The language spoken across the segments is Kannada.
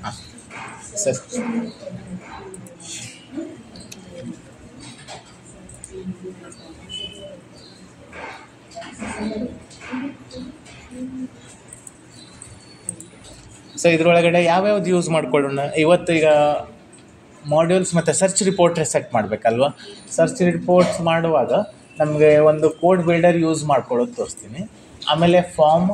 ಹಾಂ ಸರ್. ಸೊ ಇದರೊಳಗಡೆ ಯಾವ್ಯಾವ್ದು ಯೂಸ್ ಮಾಡ್ಕೊಳ್ಳೋಣ ಇವತ್ತು? ಈಗ ಮಾಡ್ಯೂಲ್ಸ್ ಮತ್ತು ಸರ್ಚ್ ರಿಪೋರ್ಟ್ ಸೆಟ್ ಮಾಡಬೇಕಲ್ವ. ಸರ್ಚ್ ರಿಪೋರ್ಟ್ಸ್ ಮಾಡುವಾಗ ನಮಗೆ ಒಂದು ಕೋಡ್ ಬಿಲ್ಡರ್ ಯೂಸ್ ಮಾಡ್ಕೊಳ್ಳೋದು ತೋರಿಸ್ತೀನಿ. ಆಮೇಲೆ ಫಾರ್ಮ್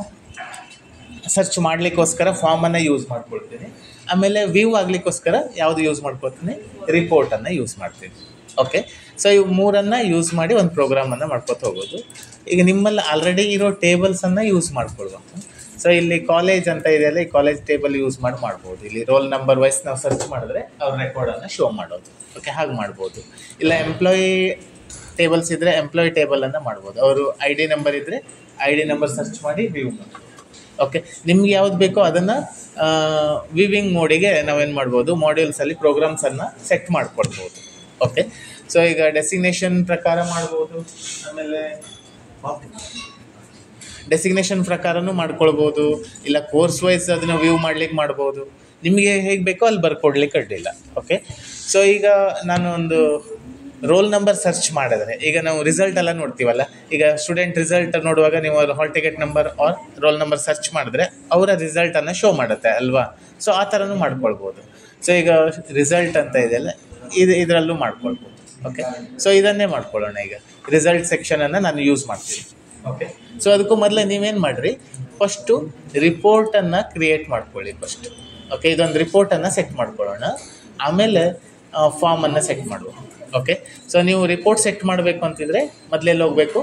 ಸರ್ಚ್ ಮಾಡಲಿಕ್ಕೋಸ್ಕರ ಫಾರ್ಮನ್ನು ಯೂಸ್ ಮಾಡ್ಕೊಳ್ತೀನಿ. ಆಮೇಲೆ ವ್ಯೂ ಆಗಲಿಕ್ಕೋಸ್ಕರ ಯಾವುದು ಯೂಸ್ ಮಾಡ್ಕೊಳ್ತೀನಿ? ರಿಪೋರ್ಟನ್ನು ಯೂಸ್ ಮಾಡ್ತೀನಿ. ಓಕೆ, ಸೊ ಇವು ಮೂರನ್ನು ಯೂಸ್ ಮಾಡಿ ಒಂದು ಪ್ರೋಗ್ರಾಮನ್ನು ಮಾಡ್ಕೊತ ಹೋಗೋದು. ಈಗ ನಿಮ್ಮಲ್ಲಿ ಆಲ್ರೆಡಿ ಇರೋ ಟೇಬಲ್ಸನ್ನು ಯೂಸ್ ಮಾಡ್ಕೊಳ್ಬೇಕು. ಸೊ ಇಲ್ಲಿ ಕಾಲೇಜ್ ಅಂತ ಇದೆಯಲ್ಲ, ಈ ಕಾಲೇಜ್ ಟೇಬಲ್ ಯೂಸ್ ಮಾಡ್ಬೋದು. ಇಲ್ಲಿ ರೋಲ್ ನಂಬರ್ ವೈಸ್ ನಾವು ಸರ್ಚ್ ಮಾಡಿದ್ರೆ ಅವ್ರ ರೆಕಾರ್ಡನ್ನು ಶೋ ಮಾಡೋದು. ಓಕೆ, ಹಾಗೆ ಮಾಡ್ಬೋದು. ಇಲ್ಲ ಎಂಪ್ಲಾಯಿ ಟೇಬಲ್ಸ್ ಇದ್ದರೆ ಎಂಪ್ಲಾಯಿ ಟೇಬಲನ್ನು ಮಾಡ್ಬೋದು. ಅವರು ಐ ಡಿ ನಂಬರ್ ಇದ್ದರೆ ಐ ಡಿ ನಂಬರ್ ಸರ್ಚ್ ಮಾಡಿ ವ್ಯೂ ಮಾಡ್ಬೋದು. ಓಕೆ, ನಿಮ್ಗೆ ಯಾವ್ದು ಬೇಕೋ ಅದನ್ನು ವಿವಿಂಗ್ ಮೋಡಿಗೆ ನಾವೇನು ಮಾಡ್ಬೋದು, ಮಾಡ್ಯೂಲ್ಸಲ್ಲಿ ಪ್ರೋಗ್ರಾಮ್ಸನ್ನು ಸೆಟ್ ಮಾಡ್ಕೊಳ್ಬೋದು. ಓಕೆ, ಸೊ ಈಗ ಡೆಸಿಗ್ನೇಷನ್ ಪ್ರಕಾರ ಮಾಡ್ಬೋದು. ಆಮೇಲೆ ಡೆಸಿಗ್ನೇಷನ್ ಪ್ರಕಾರನೂ ಮಾಡ್ಕೊಳ್ಬೋದು. ಇಲ್ಲ ಕೋರ್ಸ್ ವೈಸ್ ಅದನ್ನು ವ್ಯೂ ಮಾಡ್ಲಿಕ್ಕೆ ಮಾಡ್ಬೋದು. ನಿಮಗೆ ಹೇಗೆ ಬೇಕೋ ಅಲ್ಲಿ ಬರ್ಕೊಡ್ಲಿಕ್ಕೆ ಅಡ್ಡಿಲ್ಲ. ಓಕೆ, ಸೊ ಈಗ ನಾನು ಒಂದು ರೋಲ್ ನಂಬರ್ ಸರ್ಚ್ ಮಾಡಿದ್ರೆ, ಈಗ ನಾವು ರಿಸಲ್ಟ್ ಎಲ್ಲ ನೋಡ್ತೀವಲ್ಲ, ಈಗ ಸ್ಟೂಡೆಂಟ್ ರಿಸಲ್ಟ್ ನೋಡುವಾಗ ನೀವು hall ticket number or roll number search ಮಾಡಿದ್ರೆ ಅವರ ರಿಸಲ್ಟನ್ನು ಶೋ ಮಾಡುತ್ತೆ ಅಲ್ವಾ. ಸೊ ಆ ಥರನೂ ಮಾಡ್ಕೊಳ್ಬೋದು. ಸೊ ಈಗ ರಿಸಲ್ಟ್ ಅಂತ ಇದೆಯಲ್ಲ, ಇದರಲ್ಲೂ ಮಾಡ್ಕೊಳ್ಬೋದು. ಓಕೆ, ಸೊ ಇದನ್ನೇ ಮಾಡ್ಕೊಳ್ಳೋಣ. ಈಗ ರಿಸಲ್ಟ್ ಸೆಕ್ಷನನ್ನು ನಾನು ಯೂಸ್ ಮಾಡ್ತೀನಿ. ಓಕೆ, ಸೊ ಅದಕ್ಕೂ ಮೊದಲೇ ನೀವೇನು ಮಾಡಿರಿ, ಫಸ್ಟು ರಿಪೋರ್ಟನ್ನು ಕ್ರಿಯೇಟ್ ಮಾಡ್ಕೊಳ್ಳಿ ಫಸ್ಟ್. ಓಕೆ, ಇದೊಂದು ರಿಪೋರ್ಟನ್ನು ಸೆಟ್ ಮಾಡ್ಕೊಳ್ಳೋಣ. ಆಮೇಲೆ ಫಾರ್ಮನ್ನು ಸೆಟ್ ಮಾಡುವ. ಓಕೆ, ಸೊ ನೀವು ರಿಪೋರ್ಟ್ ಸೆಟ್ ಮಾಡಬೇಕು ಅಂತಿದ್ರೆ ಮೊದಲೆಲ್ಲ ಹೋಗಬೇಕು,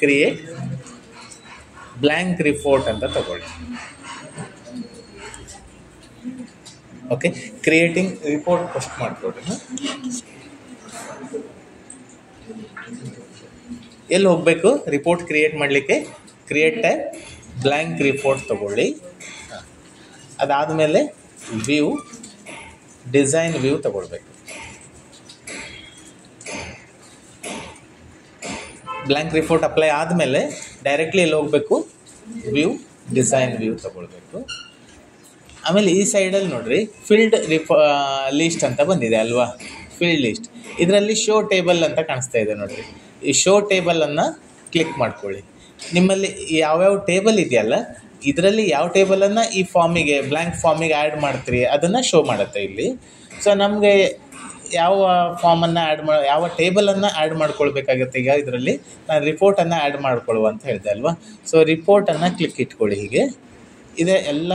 ಕ್ರಿಯೇಟ್ ಬ್ಲ್ಯಾಂಕ್ ರಿಪೋರ್ಟ್ ಅಂತ ತಗೊಳ್ಳಿ. ಓಕೆ, ಕ್ರಿಯೇಟಿಂಗ್ ರಿಪೋರ್ಟ್ ಫಸ್ಟ್ ಮಾಡ್ಕೊಳ್ಳಿ. ಎಲ್ಲಿ ಹೋಗಬೇಕು ರಿಪೋರ್ಟ್ ಕ್ರಿಯೇಟ್ ಮಾಡಲಿಕ್ಕೆ? ಕ್ರಿಯೇಟ್ ಟೈಪ್ ಬ್ಲ್ಯಾಂಕ್ ರಿಪೋರ್ಟ್ ತಗೊಳ್ಳಿ. ಅದಾದಮೇಲೆ ವ್ಯೂ ಡಿಸೈನ್ ವ್ಯೂ ತಗೊಳ್ಬೇಕು. ಬ್ಲ್ಯಾಂಕ್ ರಿಪೋರ್ಟ್ ಅಪ್ಲೈ ಆದಮೇಲೆ ಡೈರೆಕ್ಟ್ಲಿ ಎಲ್ಲಿ ಹೋಗಬೇಕು, ವ್ಯೂ ಡಿಸೈನ್ ವ್ಯೂ ತಗೊಳ್ಬೇಕು. ಆಮೇಲೆ ಈ ಸೈಡಲ್ಲಿ ನೋಡಿರಿ, ಫೀಲ್ಡ್ ಲೀಸ್ಟ್ ಅಂತ ಬಂದಿದೆ ಅಲ್ವಾ, ಫೀಲ್ಡ್ ಲೀಸ್ಟ್. ಇದರಲ್ಲಿ ಶೋ ಟೇಬಲ್ ಅಂತ ಕಾಣಿಸ್ತಾ ಇದೆ ನೋಡಿರಿ. ಈ ಶೋ ಟೇಬಲನ್ನು ಕ್ಲಿಕ್ ಮಾಡ್ಕೊಳ್ಳಿ. ನಿಮ್ಮಲ್ಲಿ ಯಾವ್ಯಾವ ಟೇಬಲ್ ಇದೆಯಲ್ಲ, ಇದರಲ್ಲಿ ಯಾವ ಟೇಬಲನ್ನು ಈ ಫಾರ್ಮಿಗೆ ಬ್ಲ್ಯಾಂಕ್ ಫಾರ್ಮಿಗೆ ಆ್ಯಡ್ ಮಾಡ್ತೀರಿ ಅದನ್ನು ಶೋ ಮಾಡುತ್ತೆ ಇಲ್ಲಿ. ಸೊ ನಮಗೆ ಯಾವ ಫಾರ್ಮನ್ನು ಯಾವ ಟೇಬಲನ್ನು ಆ್ಯಡ್ ಮಾಡ್ಕೊಳ್ಬೇಕಾಗುತ್ತೆ. ಈಗ ಇದರಲ್ಲಿ ನಾನು ರಿಪೋರ್ಟನ್ನು ಆ್ಯಡ್ ಮಾಡ್ಕೊಳ್ಳುವ ಅಂತ ಹೇಳಿದೆ ಅಲ್ವಾ. ಸೊ ರಿಪೋರ್ಟನ್ನು ಕ್ಲಿಕ್ ಇಟ್ಕೊಳ್ಳಿ. ಹೀಗೆ ಇದೇ ಎಲ್ಲ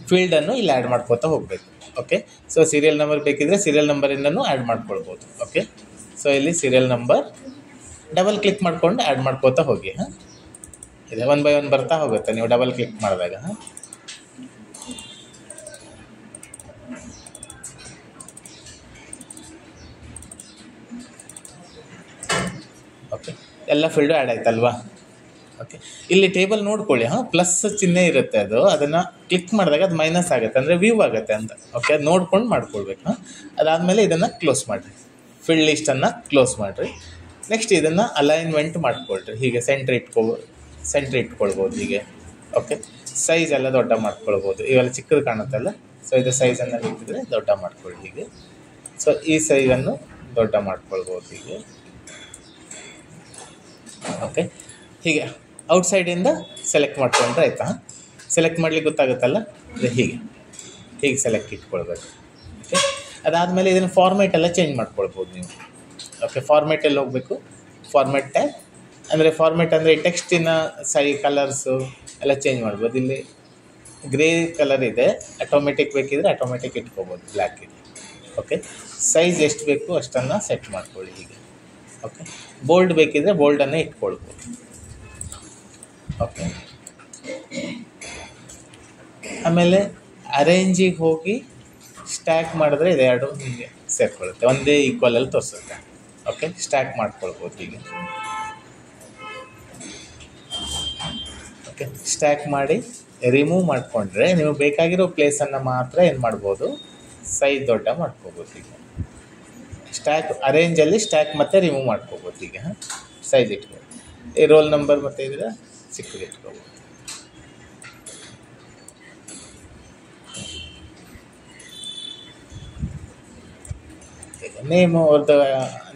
ಫೀಲ್ಡನ್ನು ಇಲ್ಲಿ ಆ್ಯಡ್ ಮಾಡ್ಕೊತಾ ಹೋಗಬೇಕು. ಓಕೆ, ಸೊ ಸೀರಿಯಲ್ ನಂಬರ್ ಬೇಕಿದ್ರೆ ಸೀರಿಯಲ್ ನಂಬರಿಂದನೂ ಆ್ಯಡ್ ಮಾಡ್ಕೊಳ್ಬೋದು. ಓಕೆ, ಸೊ ಇಲ್ಲಿ ಸೀರಿಯಲ್ ನಂಬರ್ ಡಬಲ್ ಕ್ಲಿಕ್ ಮಾಡ್ಕೊಂಡು ಆ್ಯಡ್ ಮಾಡ್ಕೋತಾ ಹೋಗಿ. ಹಾಂ, ಇದೆ 1 by 1 ಬರ್ತಾ ಹೋಗುತ್ತೆ ನೀವು ಡಬಲ್ ಕ್ಲಿಕ್ ಮಾಡಿದಾಗ. ಹಾಂ, ಓಕೆ, ಎಲ್ಲ ಫೀಲ್ಡು ಆ್ಯಡ್ ಆಯ್ತಲ್ವಾ. ಓಕೆ, ಇಲ್ಲಿ ಟೇಬಲ್ ನೋಡ್ಕೊಳ್ಳಿ. ಹಾಂ, ಪ್ಲಸ್ ಚಿಹ್ನೆ ಇರುತ್ತೆ, ಅದನ್ನು ಕ್ಲಿಕ್ ಮಾಡಿದಾಗ ಅದು ಮೈನಸ್ ಆಗುತ್ತೆ, ಅಂದರೆ ವ್ಯೂ ಆಗುತ್ತೆ ಅಂತ. ಓಕೆ, ಅದು ನೋಡ್ಕೊಂಡು ಮಾಡ್ಕೊಳ್ಬೇಕು. ಹಾಂ, ಅದಾದಮೇಲೆ ಇದನ್ನು ಕ್ಲೋಸ್ ಮಾಡಿರಿ, ಫೀಲ್ಡ್ ಲಿಸ್ಟನ್ನು ಕ್ಲೋಸ್ ಮಾಡಿರಿ. ನೆಕ್ಸ್ಟ್ ಇದನ್ನು ಅಲೈನ್ಮೆಂಟ್ ಮಾಡ್ಕೊಳ್ರಿ. ಹೀಗೆ ಸೆಂಟ್ರ್ ಇಟ್ಕೊಳ್ಬೋದು ಹೀಗೆ. ಓಕೆ, ಸೈಜ್ ಎಲ್ಲ ದೊಡ್ಡ ಮಾಡ್ಕೊಳ್ಬೋದು. ಇವೆಲ್ಲ ಚಿಕ್ಕದು ಕಾಣುತ್ತಲ್ಲ, ಸೊ ಇದು ಸೈಜನ್ನು ಬೇಕಿದ್ರೆ ದೊಡ್ಡ ಮಾಡ್ಕೊಳ್ಳಿ ಹೀಗೆ. ಸೊ ಈ ಸೈಜನ್ನು ದೊಡ್ಡ ಮಾಡ್ಕೊಳ್ಬೋದು ಹೀಗೆ. ಓಕೆ, ಹೀಗೆ ಔಟ್ಸೈಡಿಂದ ಸೆಲೆಕ್ಟ್ ಮಾಡ್ಕೊಂಡ್ರೆ ಆಯಿತಾ. ಸೆಲೆಕ್ಟ್ ಮಾಡ್ಲಿಕ್ಕೆ ಗೊತ್ತಾಗುತ್ತಲ್ಲ, ಹೀಗೆ ಸೆಲೆಕ್ಟ್ ಇಟ್ಕೊಳ್ಬೇಕು. ಓಕೆ, ಅದಾದಮೇಲೆ ಇದನ್ನು ಫಾರ್ಮೇಟ್ ಎಲ್ಲ ಚೇಂಜ್ ಮಾಡ್ಕೊಳ್ಬೋದು ನೀವು. ಓಕೆ, ಫಾರ್ಮೇಟಲ್ಲಿ ಹೋಗಬೇಕು, ಫಾರ್ಮೇಟ್ ಟ್ಯಾಬ್. ಅಂದರೆ ಫಾರ್ಮೇಟ್ ಅಂದರೆ ಟೆಕ್ಸ್ಟಿನ ಕಲರ್ಸು ಎಲ್ಲ ಚೇಂಜ್ ಮಾಡ್ಬೋದು. ಇಲ್ಲಿ ಗ್ರೇ ಕಲರ್ ಇದೆ, ಆಟೋಮೆಟಿಕ್ ಬೇಕಿದ್ರೆ ಆಟೋಮೆಟಿಕ್ ಇಟ್ಕೊಬೋದು, ಬ್ಲ್ಯಾಕ್ ಇದೆ. ಓಕೆ, ಸೈಜ್ ಎಷ್ಟು ಬೇಕು ಅಷ್ಟನ್ನು ಸೆಟ್ ಮಾಡ್ಕೊಳ್ಳಿ ಹೀಗೆ. ಓಕೆ, ಬೋಲ್ಡ್ ಬೇಕಿದ್ರೆ ಬೋಲ್ಡನ್ನೇ ಇಟ್ಕೊಳ್ಬೋದು. ಓಕೆ, ಆಮೇಲೆ ಅರೇಂಜಿಗೆ ಹೋಗಿ ಸ್ಟ್ಯಾಕ್ ಮಾಡಿದ್ರೆ ಇದೆರಡು ಹೀಗೆ ಸೇರ್ಕೊಳ್ಳುತ್ತೆ, ಒಂದೇ ಈಕ್ವಲಲ್ಲಿ ತೋರಿಸುತ್ತೆ. ಓಕೆ, ಸ್ಟ್ಯಾಕ್ ಮಾಡ್ಕೊಳ್ಬೋದು ಹೀಗೆ. ಓಕೆ, ಸ್ಟ್ಯಾಕ್ ಮಾಡಿ ರಿಮೂವ್ ಮಾಡಿಕೊಂಡ್ರೆ ನೀವು ಬೇಕಾಗಿರೋ ಪ್ಲೇಸನ್ನು ಮಾತ್ರ ಏನು ಮಾಡ್ಬೋದು, ಸೈಜ್ ದೊಡ್ಡ ಮಾಡ್ಕೋಬೋದು. ಈಗ ಸ್ಟ್ಯಾಕ್ ಅರೇಂಜಲ್ಲಿ ಸ್ಟ್ಯಾಕ್ ಮತ್ತು ರಿಮೂವ್ ಮಾಡ್ಕೋಬೋದು. ಈಗ ಸೈಜ್ ಇಟ್ಬೋದು, ಈ ರೋಲ್ ನಂಬರ್ ಮತ್ತು ಇದ್ರೆ ಚಿಕ್ಕದು ಇಟ್ಕೋಬೋದು. ನೇಮು ಅವ್ರದ್ದು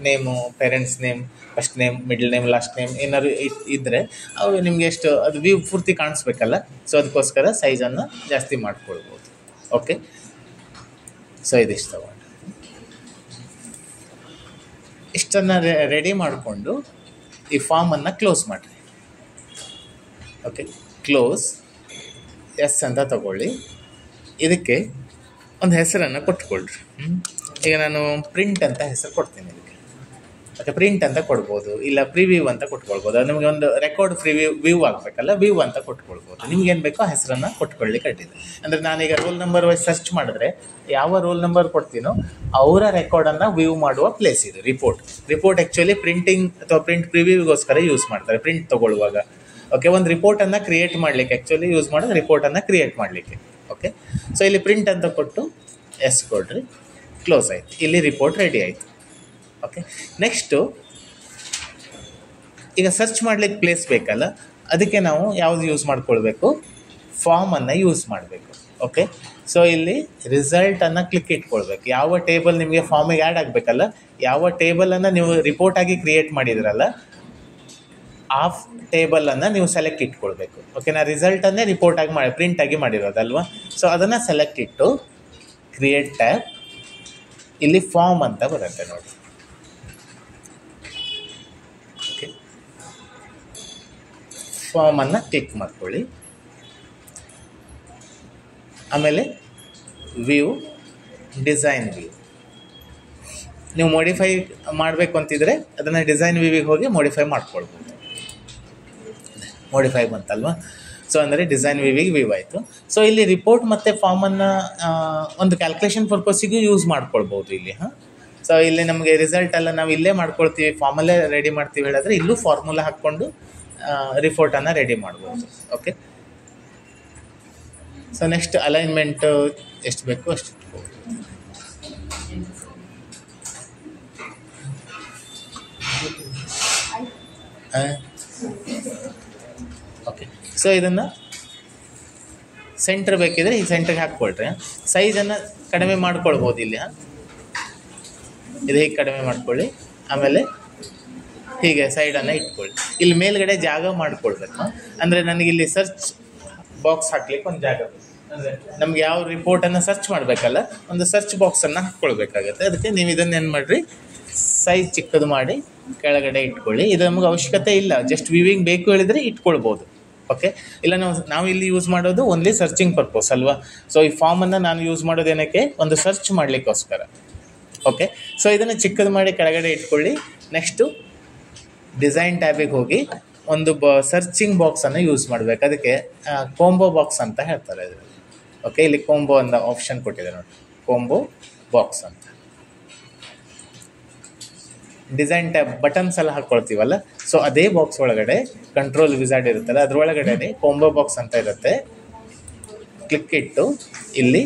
name, parents name, first name, middle name, last name ಏನಾದ್ರು ಇದ್ದರೆ ಅವು ನಿಮಗೆ ಎಷ್ಟು ಅದು ವ್ಯೂ ಪೂರ್ತಿ ಕಾಣಿಸ್ಬೇಕಲ್ಲ. ಸೊ ಅದಕ್ಕೋಸ್ಕರ ಸೈಜನ್ನು ಜಾಸ್ತಿ ಮಾಡ್ಕೊಳ್ಬೋದು. ಓಕೆ, ಸೊ ಇದಿಷ್ಟು ತಗೊಂಡು ಇಷ್ಟನ್ನು ರೆಡಿ ಮಾಡಿಕೊಂಡು ಈ ಫಾರ್ಮನ್ನು ಕ್ಲೋಸ್ ಮಾಡಿರಿ. ಓಕೆ, ಕ್ಲೋಸ್ ಎಸ್ ಅಂತ ತಗೊಳ್ಳಿ. ಇದಕ್ಕೆ ಒಂದು ಹೆಸರನ್ನು ಕೊಟ್ಕೊಳ್ರಿ. ಈಗ ನಾನು ಪ್ರಿಂಟ್ ಅಂತ ಹೆಸರು ಕೊಡ್ತೀನಿ ಇದಕ್ಕೆ. ಓಕೆ, ಪ್ರಿಂಟ್ ಅಂತ ಕೊಡ್ಬೋದು, ಇಲ್ಲ ಪ್ರಿವ್ಯೂ ಅಂತ ಕೊಟ್ಕೊಳ್ಬೋದು. ಅದು ನಿಮಗೆ ಒಂದು ರೆಕಾರ್ಡ್ ವ್ಯೂ ಆಗಬೇಕಲ್ಲ, ವ್ಯೂ ಅಂತ ಕೊಟ್ಕೊಳ್ಬೋದು. ನಿಮ್ಗೇನು ಬೇಕೋ ಹೆಸರನ್ನು ಕೊಟ್ಕೊಳ್ಳಿಕ್ಕೆ ಅಡ್ಡಿಲ್ಲ. ಅಂದರೆ ನಾನೀಗ ರೋಲ್ ನಂಬರ್ ವೈಸ್ ಸರ್ಚ್ ಮಾಡಿದ್ರೆ ಯಾವ ರೋಲ್ ನಂಬರ್ ಕೊಡ್ತೀನೋ ಅವರ ರೆಕಾರ್ಡನ್ನು ವ್ಯೂ ಮಾಡುವ ಪ್ಲೇಸ್ ಇದು ರಿಪೋರ್ಟ್ ಆ್ಯಕ್ಚುಲಿ ಪ್ರಿಂಟಿಂಗ್ ಅಥವಾ ಪ್ರಿಂಟ್ ಪ್ರಿವ್ಯೂಗೋಸ್ಕರ ಯೂಸ್ ಮಾಡ್ತಾರೆ ಪ್ರಿಂಟ್ ತೊಗೊಳ್ಳುವಾಗ. ಓಕೆ, ಒಂದು ರಿಪೋರ್ಟನ್ನು ಕ್ರಿಯೇಟ್ ಮಾಡಲಿಕ್ಕೆ ಆ್ಯಕ್ಚುಲಿ ಯೂಸ್ ಮಾಡೋದು ರಿಪೋರ್ಟನ್ನು ಕ್ರಿಯೇಟ್ ಮಾಡಲಿಕ್ಕೆ. ಓಕೆ, ಸೊ ಇಲ್ಲಿ ಪ್ರಿಂಟ್ ಅಂತ ಕೊಟ್ಟು ಎಸ್ ಕೊಡ್ರಿ, ಕ್ಲೋಸ್ ಆಯಿತು. ಇಲ್ಲಿ ರಿಪೋರ್ಟ್ ರೆಡಿ ಆಯಿತು. ಓಕೆ, ನೆಕ್ಸ್ಟು ಈಗ ಸರ್ಚ್ ಮಾಡಲಿಕ್ಕೆ ಪ್ಲೇಸ್ ಬೇಕಲ್ಲ, ಅದಕ್ಕೆ ನಾವು ಯಾವುದು ಯೂಸ್ ಮಾಡ್ಕೊಳ್ಬೇಕು, ಫಾರ್ಮನ್ನು ಯೂಸ್ ಮಾಡಬೇಕು. ಓಕೆ, ಸೊ ಇಲ್ಲಿ ರಿಸಲ್ಟನ್ನು ಕ್ಲಿಕ್ ಇಟ್ಕೊಳ್ಬೇಕು. ಯಾವ ಟೇಬಲ್ ನಿಮಗೆ ಫಾರ್ಮಿಗೆ ಆ್ಯಡ್ ಆಗಬೇಕಲ್ಲ, ಯಾವ ಟೇಬಲನ್ನು ನೀವು ರಿಪೋರ್ಟ್ ಆಗಿ ಕ್ರಿಯೇಟ್ ಮಾಡಿದ್ರಲ್ಲ ಆ ಟೇಬಲನ್ನು ನೀವು ಸೆಲೆಕ್ಟ್ ಇಟ್ಕೊಳ್ಬೇಕು. ಓಕೆ, ನಾ ರಿಸಲ್ಟನ್ನೇ ರಿಪೋರ್ಟ್ ಆಗಿ ಪ್ರಿಂಟ್ ಆಗಿ ಮಾಡಿರೋದಲ್ವ. ಸೊ ಅದನ್ನು ಸೆಲೆಕ್ಟ್ ಇಟ್ಟು ಕ್ರಿಯೇಟ್ ಟ್ಯಾಬ್, ಇಲ್ಲಿ ಫಾರ್ಮ್ ಅಂತ ಬರುತ್ತೆ ನೋಡಿ. ಓಕೆ, ಫಾರ್ಮನ್ನು ಕ್ಲಿಕ್ ಮಾಡ್ಕೊಳ್ಳಿ. ಆಮೇಲೆ ವ್ಯೂ, ಡಿಸೈನ್ ವ್ಯೂ. ನೀವು ಮಾಡಿಫೈ ಮಾಡಬೇಕು ಅಂತಿದ್ರೆ ಅದನ್ನು ಡಿಸೈನ್ ವ್ಯೂವಿಗೆ ಹೋಗಿ ಮಾಡಿಫೈ ಮಾಡ್ಕೊಳ್ಬೋದು. ಮಾಡಿಫೈ ಬಂತಲ್ವ. ಸೊ ಅಂದರೆ ಡಿಸೈನ್ ವ್ಯೂ ಆಯಿತು. ಸೊ ಇಲ್ಲಿ ರಿಪೋರ್ಟ್ ಮತ್ತು ಫಾರ್ಮನ್ನು ಒಂದು ಕ್ಯಾಲ್ಕುಲೇಷನ್ ಪರ್ಪಸ್ಸಿಗೂ ಯೂಸ್ ಮಾಡ್ಕೊಳ್ಬೋದು ಇಲ್ಲಿ. ಸೊ ಇಲ್ಲಿ ನಮಗೆ ರಿಸಲ್ಟ್ ಎಲ್ಲ ನಾವು ಇಲ್ಲೇ ಮಾಡ್ಕೊಳ್ತೀವಿ, ಫಾರ್ಮಲ್ಲೇ ರೆಡಿ ಮಾಡ್ತೀವಿ ಹೇಳಿದ್ರೆ ಇಲ್ಲೂ ಫಾರ್ಮುಲಾ ಹಾಕ್ಕೊಂಡು ರಿಪೋರ್ಟನ್ನು ರೆಡಿ ಮಾಡ್ಬೋದು. ಓಕೆ, ಸೊ ನೆಕ್ಸ್ಟ್ ಅಲೈನ್ಮೆಂಟು ಎಷ್ಟು ಬೇಕು ಅಷ್ಟು ಇಟ್ಬೋದು. ಓಕೆ, ಸೊ ಇದನ್ನು ಸೆಂಟ್ರ್ ಬೇಕಿದ್ರೆ ಈ ಸೆಂಟ್ರಿಗೆ ಹಾಕ್ಕೊಳ್ರಿ. ಸೈಜನ್ನು ಕಡಿಮೆ ಮಾಡ್ಕೊಳ್ಬೋದು ಇಲ್ಲಿ. ಇದು ಹೀಗೆ ಕಡಿಮೆ ಮಾಡ್ಕೊಳ್ಳಿ. ಆಮೇಲೆ ಹೀಗೆ ಸೈಡನ್ನು ಇಟ್ಕೊಳ್ಳಿ. ಇಲ್ಲಿ ಮೇಲ್ಗಡೆ ಜಾಗ ಮಾಡ್ಕೊಳ್ಬೇಕು. ಅಂದರೆ ನನಗೆ ಇಲ್ಲಿ ಸರ್ಚ್ ಬಾಕ್ಸ್ ಹಾಕ್ಲಿಕ್ಕೆ ಒಂದು ಜಾಗ, ಅಂದರೆ ನಮ್ಗೆ ಯಾವ ರಿಪೋರ್ಟನ್ನು ಸರ್ಚ್ ಮಾಡಬೇಕಲ್ಲ, ಒಂದು ಸರ್ಚ್ ಬಾಕ್ಸನ್ನು ಹಾಕ್ಕೊಳ್ಬೇಕಾಗತ್ತೆ. ಅದಕ್ಕೆ ನೀವು ಇದನ್ನು ಏನು ಮಾಡಿರಿ, ಸೈಜ್ ಚಿಕ್ಕದು ಮಾಡಿ ಕೆಳಗಡೆ ಇಟ್ಕೊಳ್ಳಿ. ಇದು ನಮಗೆ ಅವಶ್ಯಕತೆ ಇಲ್ಲ, ಜಸ್ಟ್ ವ್ಯೂವಿಂಗ್ ಬೇಕು ಹೇಳಿದರೆ ಇಟ್ಕೊಳ್ಬೋದು. ಓಕೆ, ಇಲ್ಲ ನಾವು ಇಲ್ಲಿ ಯೂಸ್ ಮಾಡೋದು ಓನ್ಲಿ ಸರ್ಚಿಂಗ್ ಪರ್ಪಸ್ ಅಲ್ವಾ. ಸೊ ಈ ಫಾರ್ಮನ್ನು ನಾನು ಯೂಸ್ ಮಾಡೋದು ಏನಕ್ಕೆ, ಒಂದು ಸರ್ಚ್ ಮಾಡಲಿಕ್ಕೋಸ್ಕರ. ಓಕೆ, ಸೊ ಇದನ್ನು ಚಿಕ್ಕದು ಮಾಡಿ ಕೆಳಗಡೆ ಇಟ್ಕೊಳ್ಳಿ. ನೆಕ್ಸ್ಟು ಡಿಸೈನ್ ಟ್ಯಾಬಿಗೆ ಹೋಗಿ ಒಂದು ಸರ್ಚಿಂಗ್ ಬಾಕ್ಸನ್ನು ಯೂಸ್ ಮಾಡಬೇಕು. ಅದಕ್ಕೆ ಕೋಂಬೋ ಬಾಕ್ಸ್ ಅಂತ ಹೇಳ್ತಾರೆ ಇದರಲ್ಲಿ. ಓಕೆ, ಇಲ್ಲಿ ಕೋಂಬೋ ಅಂತ ಆಪ್ಷನ್ ಕೊಟ್ಟಿದೆ ನೋಡಿ, ಕೋಂಬೋ ಬಾಕ್ಸ್ ಅಂತ. ಡಿಸೈನ್ ಟ್ಯಾಬ್ ಬಟನ್ಸ್ ಎಲ್ಲ ಹಾಕ್ಕೊಳ್ತೀವಲ್ಲ, ಸೊ ಅದೇ ಬಾಕ್ಸ್ ಒಳಗಡೆ ಕಂಟ್ರೋಲ್ ವಿಜಾರ್ಡ್ ಇರುತ್ತಲ್ಲ, ಅದರೊಳಗಡೆ ಕೋಂಬೋ ಬಾಕ್ಸ್ ಅಂತ ಇರುತ್ತೆ. ಕ್ಲಿಕ್ ಇಟ್ಟು ಇಲ್ಲಿ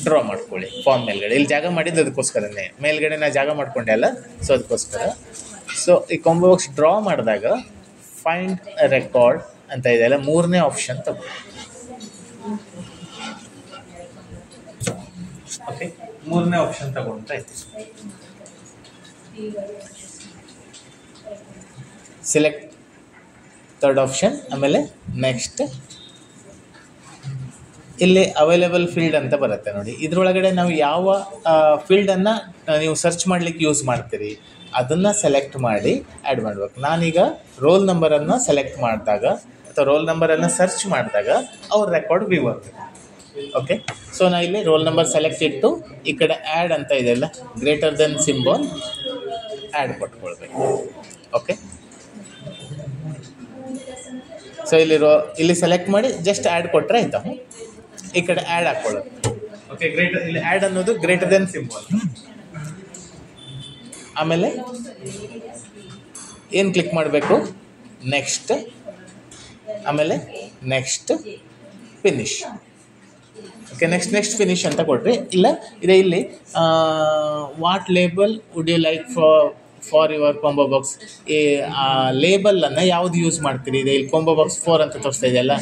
ಡ್ರಾ ಮಾಡ್ಕೊಳ್ಳಿ ಫಾರ್ಮ್ ಮೇಲ್ಗಡೆ. ಇಲ್ಲಿ ಜಾಗ ಮಾಡಿದ್ದು ಅದಕ್ಕೋಸ್ಕರನೇ, ಮೇಲ್ಗಡೆ ನಾ ಜಾಗ ಮಾಡ್ಕೊಂಡೆ ಅಲ್ಲ, ಸೊ ಅದಕ್ಕೋಸ್ಕರ. ಸೊ ಈ ಕಾಂಬೋ ಬಾಕ್ಸ್ ಡ್ರಾ ಮಾಡಿದಾಗ ಫೈಂಡ್ ರೆಕಾರ್ಡ್ ಅಂತ ಇದೆಯಲ್ಲ, ಮೂರನೇ ಆಪ್ಷನ್ ತಗೊಳ್ಳಿ. ಓಕೆ, ಮೂರನೇ ಆಪ್ಷನ್ ತಗೊಂಡ್ರೆ ಆಯ್ತು. Select third option. ಆಮೇಲೆ ನೆಕ್ಸ್ಟ್ ಇಲ್ಲಿ ಅವೈಲೇಬಲ್ ಫೀಲ್ಡ್ ಅಂತ ಬರುತ್ತೆ ನೋಡಿ. ಇದರೊಳಗಡೆ ನಾವು ಯಾವ ಫೀಲ್ಡನ್ನು ನೀವು ಸರ್ಚ್ ಮಾಡಲಿಕ್ಕೆ ಯೂಸ್ ಮಾಡ್ತೀರಿ ಅದನ್ನು ಸೆಲೆಕ್ಟ್ ಮಾಡಿ ಆ್ಯಡ್ ಮಾಡಬೇಕು. ನಾನೀಗ ರೋಲ್ ನಂಬರನ್ನು ಸೆಲೆಕ್ಟ್ ಮಾಡಿದಾಗ ಅಥವಾ ರೋಲ್ ನಂಬರನ್ನು ಸರ್ಚ್ ಮಾಡಿದಾಗ ಅವ್ರ ರೆಕಾರ್ಡ್ ವ್ಯೂ ಆಗ್ತದೆ. ಓಕೆ, ಸೊ ನಾ ಇಲ್ಲಿ ರೋಲ್ ನಂಬರ್ ಸೆಲೆಕ್ಟ್ ಇಟ್ಟು ಈ ಕಡೆ ಆ್ಯಡ್ ಅಂತ ಇದೆಯಲ್ಲ, ಗ್ರೇಟರ್ ದೆನ್ ಸಿಂಬಲ್ ಆ್ಯಡ್ ಕೊಟ್ಕೊಳ್ಬೇಕು. ಓಕೆ, ಸೊ ಇಲ್ಲಿ ಸೆಲೆಕ್ಟ್ ಮಾಡಿ ಜಸ್ಟ್ ಆ್ಯಡ್ ಕೊಟ್ಟರೆ ಆಯ್ತಾ, ಈ ಕಡೆ ಆ್ಯಡ್ ಹಾಕ್ಕೊಳ್ಳೋದು. ಓಕೆ, ಇಲ್ಲಿ ಆ್ಯಡ್ ಅನ್ನೋದು ಗ್ರೇಟರ್ ದೆನ್ ಸಿಂಬಲ್. ಆಮೇಲೆ ಏನು ಕ್ಲಿಕ್ ಮಾಡಬೇಕು, ನೆಕ್ಸ್ಟ್, ಆಮೇಲೆ next finish. Okay, next finish ಅಂತ ಕೊಟ್ರಿ. ಇಲ್ಲ ಇದೆ ಇಲ್ಲಿ what label would you like for your combo box. ಈ ಲೇಬಲನ್ನು ಯಾವುದು ಯೂಸ್ ಮಾಡ್ತೀರಿ, ಇದೆ ಇಲ್ಲಿ ಕಾಂಬೋ ಬಾಕ್ಸ್ 4 ಅಂತ ತೋರಿಸ್ತಾ ಇದೆಯಲ್ಲ,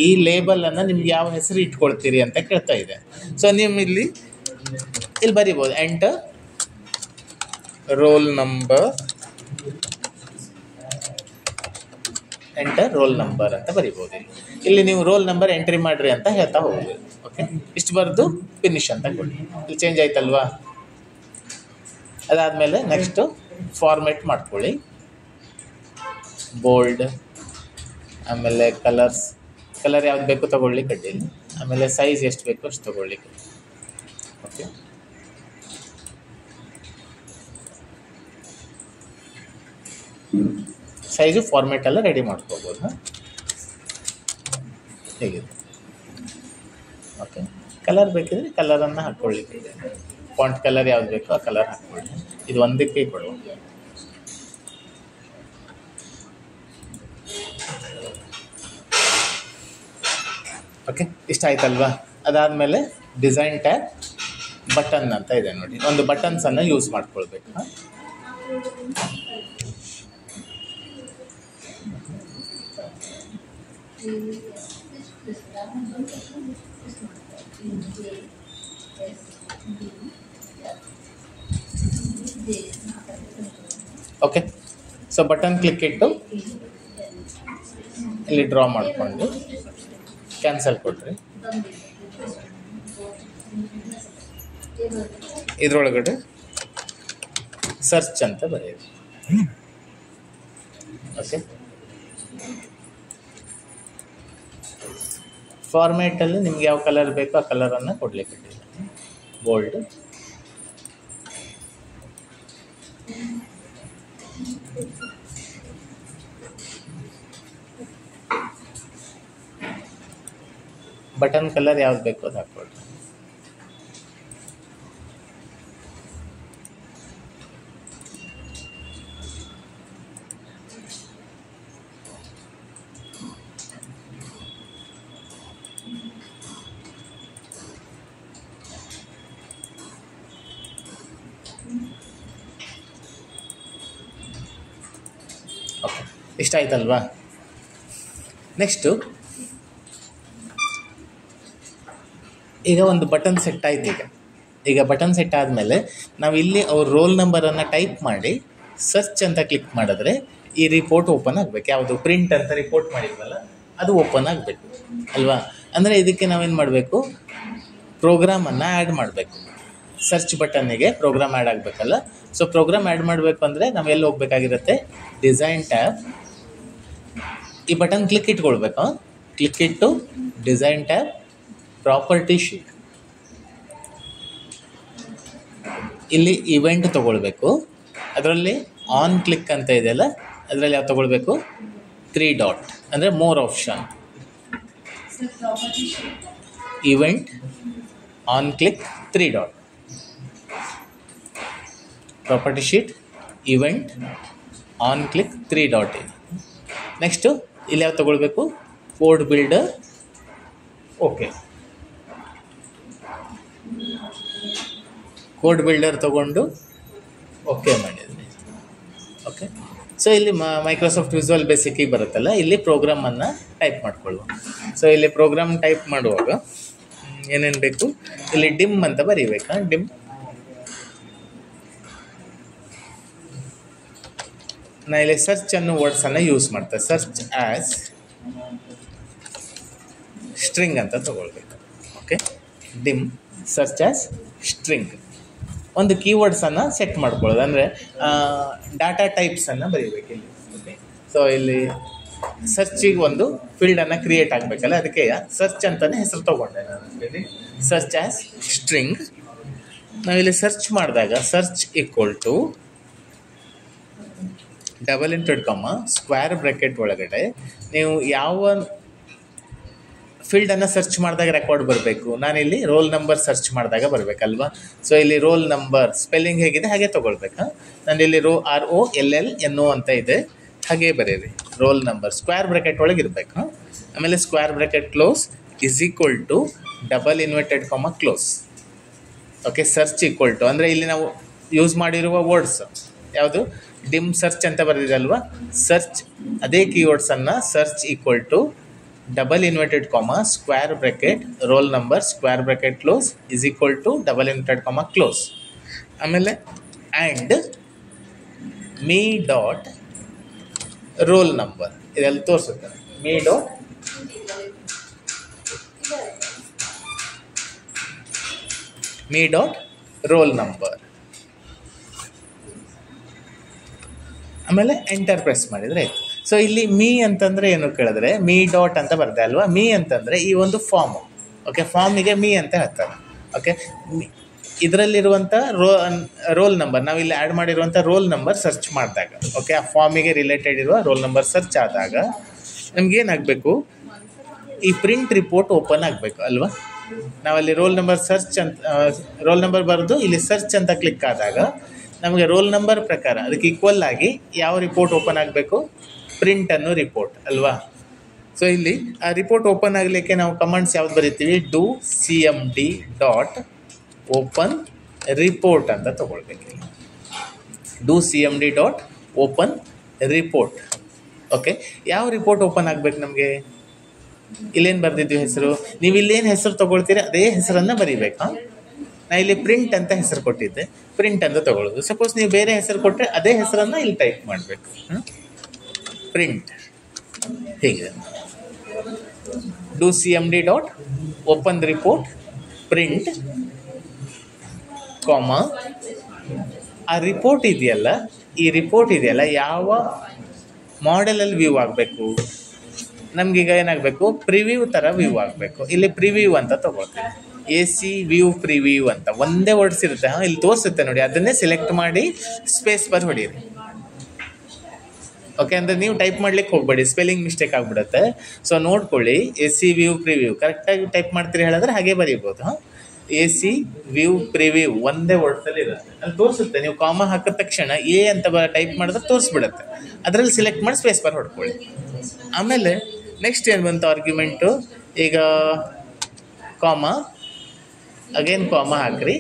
ಈ ಲೇಬಲನ್ನು ನಿಮ್ಗೆ ಯಾವ ಹೆಸರು ಇಟ್ಕೊಳ್ತೀರಿ ಅಂತ ಕೇಳ್ತಾ ಇದೆ. ಸೊ ನೀವು ಇಲ್ಲಿ ಬರಿಬೋದು enter roll number, enter roll number ಅಂತ ಬರಿಬೋದು. ಇಲ್ಲಿ ನೀವು ರೋಲ್ ನಂಬರ್ ಎಂಟ್ರಿ ಮಾಡ್ರಿ ಅಂತ ಹೇಳ್ತಾ ಹೋಗ್ಬೋದು. ಓಕೆ, ಇಷ್ಟು ಬರೆದು ಫಿನಿಶ್ ಅಂತ ಕೊಡಿ. ಇಲ್ಲಿ ಚೇಂಜ್ ಆಯ್ತಲ್ವಾ? ಅದಾದಮೇಲೆ ನೆಕ್ಸ್ಟು ಫಾರ್ಮೆಟ್ ಮಾಡ್ಕೊಳ್ಳಿ. ಬೋಲ್ಡ್, ಆಮೇಲೆ ಕಲರ್ ಯಾವ್ದು ಬೇಕು ತೊಗೊಳ್ಳಿ ಕಡ್ಡೀಲಿ, ಆಮೇಲೆ ಸೈಜ್ ಎಷ್ಟು ಬೇಕು ಅಷ್ಟು ತೊಗೊಳ್ಳಿ. ಓಕೆ, ಸೈಜು ಫಾರ್ಮೆಟ್ ಎಲ್ಲ ರೆಡಿ ಮಾಡ್ಕೋಬೋದು. ಹೇಗಿದೆ? ಓಕೆ, ಕಲರ್ ಬೇಕಿದ್ರೆ ಕಲರನ್ನು ಹಾಕ್ಕೊಳ್ಳಿ. ಫಾಂಟ್ ಕಲರ್ ಯಾವ್ದು ಬೇಕೋ ಆ ಕಲರ್ ಹಾಕ್ಕೊಳ್ಳಿ. ಇದು ಒಂದಕ್ಕೆ ಕೊಡುವ. ಓಕೆ, ಇಷ್ಟ ಆಯ್ತಲ್ವಾ? ಅದಾದಮೇಲೆ ಡಿಸೈನ್ ಟ್ಯಾಬ್, ಬಟನ್ ಅಂತ ಇದೆ ನೋಡಿ. ಒಂದು ಬಟನ್ಸನ್ನು ಯೂಸ್ ಮಾಡ್ಕೊಳ್ಬೇಕು. ಓಕೆ, ಸೊ ಬಟನ್ ಕ್ಲಿಕ್ ಇಟ್ಟು ಇಲ್ಲಿ ಡ್ರಾ ಮಾಡಿಕೊಂಡು ಕ್ಯಾನ್ಸಲ್ ಕೊಡ್ರಿ. ಇದರೊಳಗಡೆ ಸರ್ಚ್ ಅಂತ ಬರೆಯಿರಿ. ಓಕೆ, ಫಾರ್ಮೇಟಲ್ಲಿ ನಿಮ್ಗೆ ಯಾವ ಕಲರ್ ಬೇಕೋ ಆ ಕಲರನ್ನು ಕೊಡಲಿಕ್ಕೆ. ಬೋಲ್ಡ್, ಬಟನ್ ಕಲರ್ ಯಾವ್ದು ಬೇಕೋ ಅದು ಹಾಕ್ಕೊಳ್ರಿ. ಓಕೆ, ಇಷ್ಟ ಆಯ್ತಲ್ವಾ? ನೆಕ್ಸ್ಟು ಈಗ ಒಂದು ಬಟನ್ ಸೆಟ್ ಆಯ್ತು. ಈಗ ಬಟನ್ ಸೆಟ್ ಆದಮೇಲೆ ನಾವು ಇಲ್ಲಿ ಅವ್ರ ರೋಲ್ ನಂಬರನ್ನು ಟೈಪ್ ಮಾಡಿ ಸರ್ಚ್ ಅಂತ ಕ್ಲಿಕ್ ಮಾಡಿದ್ರೆ ಈ ರಿಪೋರ್ಟ್ ಓಪನ್ ಆಗಬೇಕು. ಯಾವುದು ಪ್ರಿಂಟ್ ಅಂತ ರಿಪೋರ್ಟ್ ಮಾಡಿದ್ವಲ್ಲ ಅದು ಓಪನ್ ಆಗಬೇಕು ಅಲ್ವಾ? ಅಂದರೆ ಇದಕ್ಕೆ ನಾವೇನು ಮಾಡಬೇಕು? ಪ್ರೋಗ್ರಾಮನ್ನು ಆ್ಯಡ್ ಮಾಡಬೇಕು. ಸರ್ಚ್ ಬಟನ್ನಿಗೆ ಪ್ರೋಗ್ರಾಮ್ ಆ್ಯಡ್ ಆಗಬೇಕಲ್ಲ. ಸೊ ಪ್ರೋಗ್ರಾಮ್ ಆ್ಯಡ್ ಮಾಡಬೇಕು ಅಂದರೆ ನಾವು ಎಲ್ಲಿ ಹೋಗ್ಬೇಕಾಗಿರುತ್ತೆ? ಡಿಸೈನ್ ಟ್ಯಾಬ್, ಈ ಬಟನ್ ಕ್ಲಿಕ್ ಇಟ್ಕೊಳ್ಬೇಕು. ಕ್ಲಿಕ್ ಇಟ್ಟು ಡಿಸೈನ್ ಟ್ಯಾಬ್, ಪ್ರಾಪರ್ಟಿ ಶೀಟ್, ಇಲ್ಲಿ ಇವೆಂಟ್ ತೊಗೊಳ್ಬೇಕು. ಅದರಲ್ಲಿ ಆನ್ ಕ್ಲಿಕ್ ಅಂತ ಇದೆಯಲ್ಲ, ಅದರಲ್ಲಿ ಯಾವ್ದು ತೊಗೊಳ್ಬೇಕು? 3 ಡಾಟ್ ಅಂದರೆ more option. Event, on click, 3 dot. Property sheet, event, on click, 3 dot ಇದೆ. ನೆಕ್ಸ್ಟು ಇಲ್ಲಿ ಯಾವ್ದು ತೊಗೊಳ್ಬೇಕು? Code builder. Okay, code builder ತೊಗೊಂಡು ಓಕೆ ಮಾಡಿದ್ವಿ. ಓಕೆ, ಸೊ ಇಲ್ಲಿ ಮೈಕ್ರೋಸಾಫ್ಟ್ ವಿಸುವಲ್ ಬೇಸಿಕ್ಕಿಗೆ ಬರುತ್ತಲ್ಲ, ಇಲ್ಲಿ ಪ್ರೋಗ್ರಾಮನ್ನು ಟೈಪ್ ಮಾಡ್ಕೊಳ್ಳುವ. ಸೊ ಇಲ್ಲಿ ಪ್ರೋಗ್ರಾಮ್ ಟೈಪ್ ಮಾಡುವಾಗ ಏನೇನು ಬೇಕು? ಇಲ್ಲಿ ಡಿಮ್ ಅಂತ ಬರೀಬೇಕಾ? ಡಿಮ್, ನಾ ಇಲ್ಲಿ ಸರ್ಚ್ ಅನ್ನೋ ವರ್ಡ್ಸನ್ನು ಯೂಸ್ ಮಾಡ್ತಾರೆ. ಸರ್ಚ್ ಆ್ಯಸ್ ಸ್ಟ್ರಿಂಗ್ ಅಂತ ತೊಗೊಳ್ಬೇಕು. Okay, dim search as string. ಒಂದು ಕೀವರ್ಡ್ಸನ್ನು ಸೆಟ್ ಮಾಡ್ಕೊಳ್ಳೋದು, ಅಂದರೆ ಡಾಟಾ ಟೈಪ್ಸನ್ನು ಬರೀಬೇಕು ಇಲ್ಲಿ. ಓಕೆ, ಸೊ ಇಲ್ಲಿ ಸರ್ಚಿಗೆ ಒಂದು ಫೀಲ್ಡನ್ನು ಕ್ರಿಯೇಟ್ ಆಗಬೇಕಲ್ಲ, ಅದಕ್ಕೆ ಸರ್ಚ್ ಅಂತಲೇ ಹೆಸರು ತೊಗೊಂಡೆ ನಾನು. ಇಲ್ಲಿ ಸರ್ಚ್ ಆ್ಯಸ್ ಸ್ಟ್ರಿಂಗ್. ನಾವಿಲ್ಲಿ ಸರ್ಚ್ ಮಾಡಿದಾಗ ಸರ್ಚ್ ಈಕ್ವಲ್ ಟು ಡಬಲ್ ಇಂಟೆಡ್ ಕಾಮ ಸ್ಕ್ವೇರ್ ಬ್ರ್ಯಾಕೆಟ್ ಒಳಗಡೆ ನೀವು ಯಾವ ಫೀಲ್ಡನ್ನು ಸರ್ಚ್ ಮಾಡಿದಾಗ ರೆಕಾರ್ಡ್ ಬರಬೇಕು. ನಾನಿಲ್ಲಿ ರೋಲ್ ನಂಬರ್ ಸರ್ಚ್ ಮಾಡಿದಾಗ ಬರಬೇಕಲ್ವಾ? ಸೊ ಇಲ್ಲಿ ರೋಲ್ ನಂಬರ್ ಸ್ಪೆಲ್ಲಿಂಗ್ ಹೇಗಿದೆ ಹಾಗೆ ತೊಗೊಳ್ಬೇಕಾ? ನಾನು ಇಲ್ಲಿ ROLLNO ಅಂತ ಇದೆ, ಹಾಗೇ ಬರೀರಿ. ರೋಲ್ ನಂಬರ್ ಸ್ಕ್ವೇರ್ ಬ್ರ್ಯಾಕೆಟ್ ಒಳಗೆ ಇರಬೇಕು. ಆಮೇಲೆ square bracket close is equal to double inverted comma close. Okay, search equal to ಅಂದರೆ ಇಲ್ಲಿ ನಾವು ಯೂಸ್ ಮಾಡಿರುವ ವರ್ಡ್ಸ್ ಯಾವುದು? ಡಿಮ್ ಸರ್ಚ್ ಅಂತ ಬರೆದಿದಲ್ವಾ? ಸರ್ಚ್ ಅದೇ ಕೀವರ್ಡ್ಸನ್ನು search equal to double inverted comma square bracket roll number square bracket close is equal to double inverted comma close. ಆಮೇಲೆ and me dot roll number ಇದೆಲ್ಲ ತೋರಿಸುತ್ತೆ. Me dot roll number. ಆಮೇಲೆ ಎಂಟರ್ ಪ್ರೆಸ್ ಮಾಡಿದರೆ ಆಯಿತು. ಸೊ ಇಲ್ಲಿ ಮೀ ಅಂತಂದರೆ ಏನು ಕೇಳಿದ್ರೆ ಮೀ ಡಾಟ್ ಅಂತ ಬರುತ್ತೆ ಅಲ್ವಾ. ಮೀ ಅಂತಂದರೆ ಈ ಒಂದು ಫಾರ್ಮು. ಓಕೆ, ಫಾರ್ಮಿಗೆ ಮೀ ಅಂತ ಹೇಳ್ತಾರೆ. ಓಕೆ, ಇದರಲ್ಲಿರುವಂಥ ರೋಲ್ ನಂಬರ್ ನಾವಿಲ್ಲಿ ಆ್ಯಡ್ ಮಾಡಿರುವಂಥ ರೋಲ್ ನಂಬರ್ ಸರ್ಚ್ ಮಾಡಿದಾಗ, ಓಕೆ, ಆ ಫಾರ್ಮಿಗೆ ರಿಲೇಟೆಡ್ ಇರುವ ರೋಲ್ ನಂಬರ್ ಸರ್ಚ್ ಆದಾಗ ನಮಗೇನಾಗಬೇಕು, ಈ ಪ್ರಿಂಟ್ ರಿಪೋರ್ಟ್ ಓಪನ್ ಆಗಬೇಕು ಅಲ್ವಾ. ನಾವಲ್ಲಿ ರೋಲ್ ನಂಬರ್ ಬರೆದು ಇಲ್ಲಿ ಸರ್ಚ್ ಅಂತ ಕ್ಲಿಕ್ ಆದಾಗ ನಮಗೆ ರೋಲ್ ನಂಬರ್ ಪ್ರಕಾರ ಅದಕ್ಕೆ ಈಕ್ವಲ್ ಆಗಿ ಯಾವ ರಿಪೋರ್ಟ್ ಓಪನ್ ಆಗಬೇಕು, ಪ್ರಿಂಟ್ ಅನ್ನೋ ರಿಪೋರ್ಟ್ ಅಲ್ವಾ. ಸೊ ಇಲ್ಲಿ ಆ ರಿಪೋರ್ಟ್ ಓಪನ್ ಆಗಲಿಕ್ಕೆ ನಾವು ಕಮಾಂಡ್ಸ್ ಯಾವ್ದು ಬರೀತೀವಿ, do cmd dot open report ಅಂತ ತೊಗೊಳ್ಬೇಕು. Do cmd dot open report. Okay, ಯಾವ ರಿಪೋರ್ಟ್ ಓಪನ್ ಆಗಬೇಕು ನಮಗೆ, ಇಲ್ಲೇನು ಬರೆದಿದ್ವಿ ಹೆಸರು, ನೀವು ಇಲ್ಲೇನು ಹೆಸರು ತೊಗೊಳ್ತೀರಿ ಅದೇ ಹೆಸರನ್ನು ಬರೀಬೇಕಾ. ನಾ ಇಲ್ಲಿ ಪ್ರಿಂಟ್ ಅಂತ ಹೆಸರು ಕೊಟ್ಟಿದ್ದೆ, ಪ್ರಿಂಟ್ ಅಂತ ತೊಗೊಳ್ಳೋದು. ಸಪೋಸ್ ನೀವು ಬೇರೆ ಹೆಸರು ಕೊಟ್ಟರೆ ಅದೇ ಹೆಸರನ್ನು ಇಲ್ಲಿ ಟೈಪ್ ಮಾಡಬೇಕು, ಪ್ರಿಂಟ್. ಹೀಗೆ do cmd dot open report print ಕಾಮ ಆ ರಿಪೋರ್ಟ್ ಇದೆಯಲ್ಲ, ಈ ರಿಪೋರ್ಟ್ ಇದೆಯಲ್ಲ ಯಾವ ಮಾಡೆಲಲ್ಲಿ ವ್ಯೂ ಆಗಬೇಕು, ನಮಗೀಗ ಏನಾಗಬೇಕು, ಪ್ರಿವ್ಯೂ ಥರ ವ್ಯೂ ಆಗಬೇಕು. ಇಲ್ಲಿ ಪ್ರಿವ್ಯೂ ಅಂತ ತೊಗೊಳ್ತೀವಿ, AC ವ್ಯೂ ಪ್ರಿವ್ಯೂ ಅಂತ ಒಂದೇ ವರ್ಡ್ಸ್ ಇರುತ್ತೆ. ಇಲ್ಲಿ ತೋರಿಸುತ್ತೆ ನೋಡಿ, ಅದನ್ನೇ ಸೆಲೆಕ್ಟ್ ಮಾಡಿ ಸ್ಪೇಸ್ ಬಾರ್ ಹೊಡೀರಿ. ಓಕೆ, ಅಂದರೆ ನೀವು ಟೈಪ್ ಮಾಡ್ಲಿಕ್ಕೆ ಹೋಗಬೇಡಿ, ಸ್ಪೆಲ್ಲಿಂಗ್ ಮಿಸ್ಟೇಕ್ ಆಗಿಬಿಡುತ್ತೆ. ಸೊ ನೋಡ್ಕೊಳ್ಳಿ, AC ವ್ಯೂ ಪ್ರಿವ್ಯೂ ಕರೆಕ್ಟಾಗಿ ಟೈಪ್ ಮಾಡ್ತೀರಿ ಹೇಳಿದ್ರೆ ಹಾಗೆ ಬರೀಬೋದು. AC ವ್ಯೂ ಪ್ರಿವ್ಯೂ ಒಂದೇ ವರ್ಡ್ಸಲ್ಲಿ ಇರುತ್ತೆ, ಅಲ್ಲಿ ತೋರಿಸುತ್ತೆ. ನೀವು ಕಾಮ ಹಾಕಿದ ತಕ್ಷಣ ಎ ಅಂತ ಟೈಪ್ ಮಾಡಿದ್ರೆ ತೋರಿಸ್ಬಿಡುತ್ತೆ. ಅದರಲ್ಲಿ ಸೆಲೆಕ್ಟ್ ಮಾಡಿ ಸ್ಪೇಸ್ ಬಾರ್ ಹೊಡ್ಕೊಳ್ಳಿ. ಆಮೇಲೆ ನೆಕ್ಸ್ಟ್ ಏನು ಬಂತು ಆರ್ಗ್ಯುಮೆಂಟು, ಈಗ ಕಾಮ ಅಗೇನ್ ಕಾಮ ಹಾಕ್ರಿ.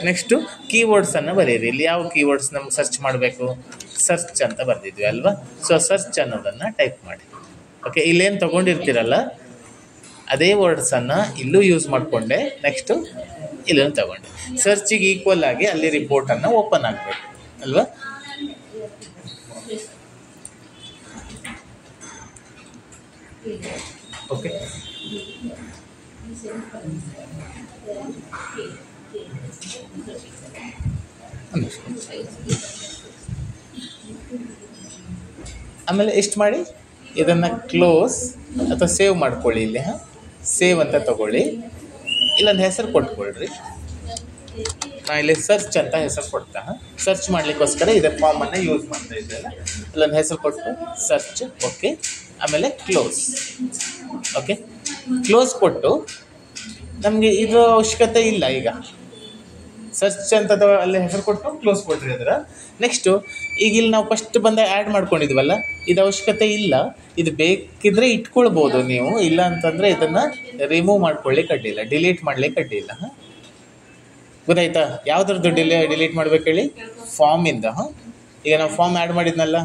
ನೆಕ್ಸ್ಟು ಕೀವರ್ಡ್ಸನ್ನು ಬರೀರಿ. ಇಲ್ಲಿ ಯಾವ ಕೀವರ್ಡ್ಸ್ ನಮ್ಗೆ ಸರ್ಚ್ ಮಾಡಬೇಕು, ಸರ್ಚ್ ಅಂತ ಬರೆದಿದ್ವಿ ಅಲ್ವಾ. ಸೊ ಸರ್ಚ್ ಅನ್ನೋದನ್ನು ಟೈಪ್ ಮಾಡಿ. ಓಕೆ, ಇಲ್ಲೇನು ತೊಗೊಂಡಿರ್ತೀರಲ್ಲ ಅದೇ ವರ್ಡ್ಸನ್ನು ಇಲ್ಲೂ ಯೂಸ್ ಮಾಡಿಕೊಂಡೆ. ನೆಕ್ಸ್ಟು ಇಲ್ಲೂ ತಗೊಂಡೆ. ಸರ್ಚಿಗೆ ಈಕ್ವಲ್ ಆಗಿ ಅಲ್ಲಿ ರಿಪೋರ್ಟನ್ನು ಓಪನ್ ಆಗಬೇಕು ಅಲ್ವಾ. ಓಕೆ, ಆಮೇಲೆ ಎಷ್ಟು ಮಾಡಿ ಇದನ್ನು ಕ್ಲೋಸ್ ಅಥವಾ ಸೇವ್ ಮಾಡ್ಕೊಳ್ಳಿ. ಇಲ್ಲಿ ಸೇವ್ ಅಂತ ತಗೊಳ್ಳಿ. ಇಲ್ಲೊಂದು ಹೆಸರು ಕೊಟ್ಕೊಳ್ರಿ. ನಾನು ಇಲ್ಲಿ ಸರ್ಚ್ ಅಂತ ಹೆಸರು ಕೊಡ್ತಾ, ಸರ್ಚ್ ಮಾಡಲಿಕ್ಕೋಸ್ಕರ ಇದೇ ಫಾರ್ಮನ್ನು ಯೂಸ್ ಮಾಡ್ತಾ ಇದ್ದೆಲ್ಲ. ಇಲ್ಲೊಂದು ಹೆಸರು ಕೊಟ್ಟು ಸರ್ಚ್. ಓಕೆ, ಆಮೇಲೆ ಕ್ಲೋಸ್. ಓಕೆ, ಕ್ಲೋಸ್ ಕೊಟ್ಟು ನಮಗೆ ಇದರ ಅವಶ್ಯಕತೆ ಇಲ್ಲ. ಈಗ ಸರ್ಚ್ ಅಂತ ಅಲ್ಲಿ ಹೆಸರು ಕೊಟ್ಟು ಕ್ಲೋಸ್ ಕೊಟ್ರಿ ಅದರ. ನೆಕ್ಸ್ಟು ಈಗ ಇಲ್ಲಿ ನಾವು ಫಸ್ಟ್ ಬಂದ ಆ್ಯಡ್ ಮಾಡ್ಕೊಂಡಿದ್ವಲ್ಲ, ಇದು ಅವಶ್ಯಕತೆ ಇಲ್ಲ. ಇದು ಬೇಕಿದ್ರೆ ಇಟ್ಕೊಳ್ಬೋದು ನೀವು, ಇಲ್ಲ ಅಂತಂದರೆ ಇದನ್ನು ರಿಮೂವ್ ಮಾಡ್ಕೊಳ್ಳಿಕ್ಕೆ ಅಡ್ಡಿಲ್ಲ, ಡಿಲೀಟ್ ಮಾಡ್ಲಿಕ್ಕೆ ಅಡ್ಡಿಲ್ಲ. ಗೊತ್ತಾಯ್ತಾ, ಯಾವುದ್ರದ್ದು ಡಿಲೀಟ್ ಮಾಡ್ಬೇಕು ಹೇಳಿ, ಫಾರ್ಮಿಂದ. ಈಗ ನಾವು ಫಾರ್ಮ್ ಆ್ಯಡ್ ಮಾಡಿದ್ನಲ್ಲ,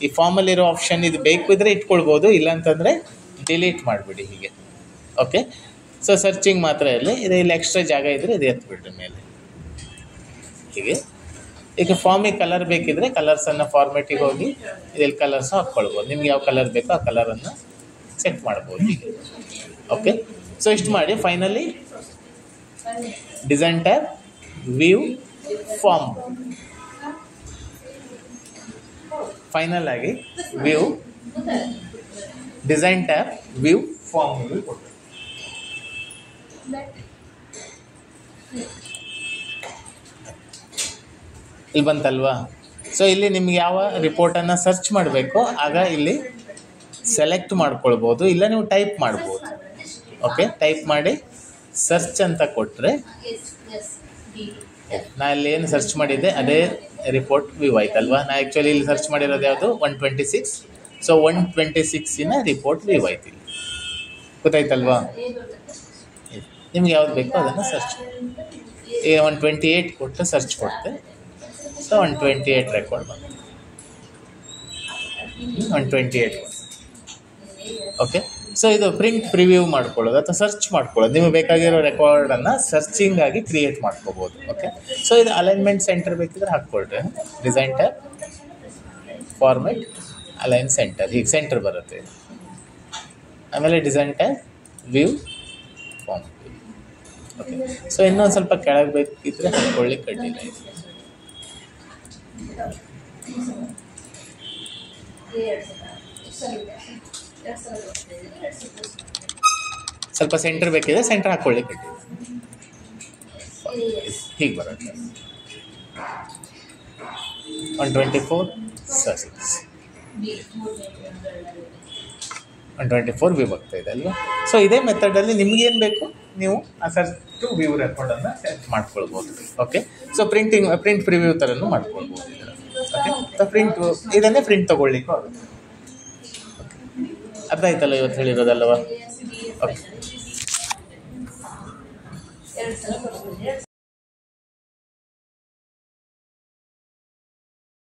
ಈ ಫಾರ್ಮಲ್ಲಿರೋ ಆಪ್ಷನ್ ಇದು ಬೇಕು ಇದ್ದರೆ ಇಟ್ಕೊಳ್ಬೋದು, ಇಲ್ಲ ಅಂತಂದರೆ ಡಿಲೀಟ್ ಮಾಡಿಬಿಡಿ ಹೀಗೆ. ಓಕೆ, ಸೊ ಸರ್ಚಿಂಗ್ ಮಾತ್ರ ಇರಲಿ. ಇಲ್ಲಿ ಎಕ್ಸ್ಟ್ರಾ ಜಾಗ ಇದ್ದರೆ ಇದು ಎತ್ಬಿಡ್ರಿ ಮೇಲೆ ಹೀಗೆ. ಈಗ ಫಾರ್ಮಿಗೆ ಕಲರ್ ಬೇಕಿದ್ರೆ ಕಲರ್ಸನ್ನು ಫಾರ್ಮೆಟಿಗೆ ಹೋಗಿ ಇಲ್ಲಿ ಕಲರ್ಸ್ ಹಾಕ್ಕೊಳ್ಬೋದು. ನಿಮ್ಗೆ ಯಾವ ಕಲರ್ ಬೇಕೋ ಆ ಕಲರನ್ನು ಸೆಟ್ ಮಾಡ್ಬೋದು ಹೀಗೆ. ಓಕೆ, ಸೊ ಇಷ್ಟು ಮಾಡಿ finally design tab, view, form, final ಆಗಿ view, design tab, view, form ಕೊಟ್ಟು ಇಲ್ಲಿ ಬಂತಲ್ವಾ. ಸೊ ಇಲ್ಲಿ ನಿಮ್ಗೆ ಯಾವ ರಿಪೋರ್ಟನ್ನು ಸರ್ಚ್ ಮಾಡಬೇಕು ಆಗ ಇಲ್ಲಿ ಸೆಲೆಕ್ಟ್ ಮಾಡ್ಕೊಳ್ಬೋದು, ಇಲ್ಲ ನೀವು ಟೈಪ್ ಮಾಡ್ಬೋದು. ಓಕೆ, ಟೈಪ್ ಮಾಡಿ ಸರ್ಚ್ ಅಂತ ಕೊಟ್ಟರೆ ನಾ ಇಲ್ಲಿ ಏನು ಸರ್ಚ್ ಮಾಡಿದ್ದೆ ಅದೇ ರಿಪೋರ್ಟ್ ವ್ಯೂ ಆಯ್ತಲ್ವಾ. ನಾ ಆ್ಯಕ್ಚುಲಿ ಇಲ್ಲಿ ಸರ್ಚ್ ಮಾಡಿರೋದು ಯಾವುದು 126. ಸೊ 126 ರಿಪೋರ್ಟ್ ವ್ಯೂ ಆಯ್ತು ಇಲ್ಲಿ. ಗೊತ್ತಾಯ್ತಲ್ವಾ, ನಿಮ್ಗೆ ಯಾವ್ದು ಬೇಕೋ ಅದನ್ನು ಸರ್ಚ್. ಈಗ 128 ಕೊಟ್ಟು ಸರ್ಚ್ ಕೊಡ್ತೆ. ಸೊ 128 ರೆಕಾರ್ಡ್ ಬಂತು, 128. ಓಕೆ, ಸೊ ಇದು ಪ್ರಿಂಟ್ ಪ್ರಿವ್ಯೂ ಮಾಡ್ಕೊಳ್ಳೋದು ಅಥವಾ ಸರ್ಚ್ ಮಾಡ್ಕೊಳ್ಳೋದು, ನಿಮಗೆ ಬೇಕಾಗಿರೋ ರೆಕಾರ್ಡನ್ನು ಸರ್ಚಿಂಗ್ ಆಗಿ ಕ್ರಿಯೇಟ್ ಮಾಡ್ಕೋಬೋದು. ಓಕೆ, ಸೊ ಇದು ಅಲೈನ್ಮೆಂಟ್ ಸೆಂಟರ್ ಬೇಕಿದ್ರೆ ಹಾಕ್ಕೊಳ್ರಿ. Design tab, format, align centre, ಹೀಗೆ ಸೆಂಟರ್ ಬರುತ್ತೆ. ಆಮೇಲೆ design tab, view, form. Okay, so ಇನ್ನೊಂದು ಸ್ವಲ್ಪ ಕೆಳಗೆ ಬೇಕಿದ್ರೆ ಹಾಕ್ಕೊಳ್ಳಿ, ಕಡ್ಡಿಲ್ಲ. ಸ್ವಲ್ಪ ಸೆಂಟರ್ ಬೇಕಿದೆ, ಸೆಂಟರ್ ಹಾಕ್ಕೊಳ್ಳಿ, ಕಡ್ಡಿ. ಹೀಗೆ ಬರುತ್ತೆ. 124 ಸರ್ಚಸ್, 124 ವ್ಯೂ ಆಗ್ತಾ ಇದೆ ಅಲ್ವಾ. ಸೊ ಇದೇ ಮೆಥಡಲ್ಲಿ ನಿಮ್ಗೇನು ಬೇಕು ನೀವು ಆ ಸರ್ಚ್ ಟು ವ್ಯೂ ರೆಕಾರ್ಡನ್ನು ಸೆಟ್ ಮಾಡ್ಕೊಳ್ಬೋದು. ಓಕೆ, ಸೊ ಪ್ರಿಂಟ್ ಪ್ರಿವ್ಯೂ ಥರನೂ ಮಾಡ್ಕೊಳ್ಬೋದು ಇದನ್ನು. ಓಕೆ, ಸೊ ಇದನ್ನೇ ಪ್ರಿಂಟ್ ತೊಗೊಳ್ಲಿಕ್ಕೂ ಆಗುತ್ತೆ. ಅರ್ಥ ಆಯ್ತಲ್ಲ ಇವತ್ತು ಹೇಳಿರೋದಲ್ವಾ? ಓಕೆ.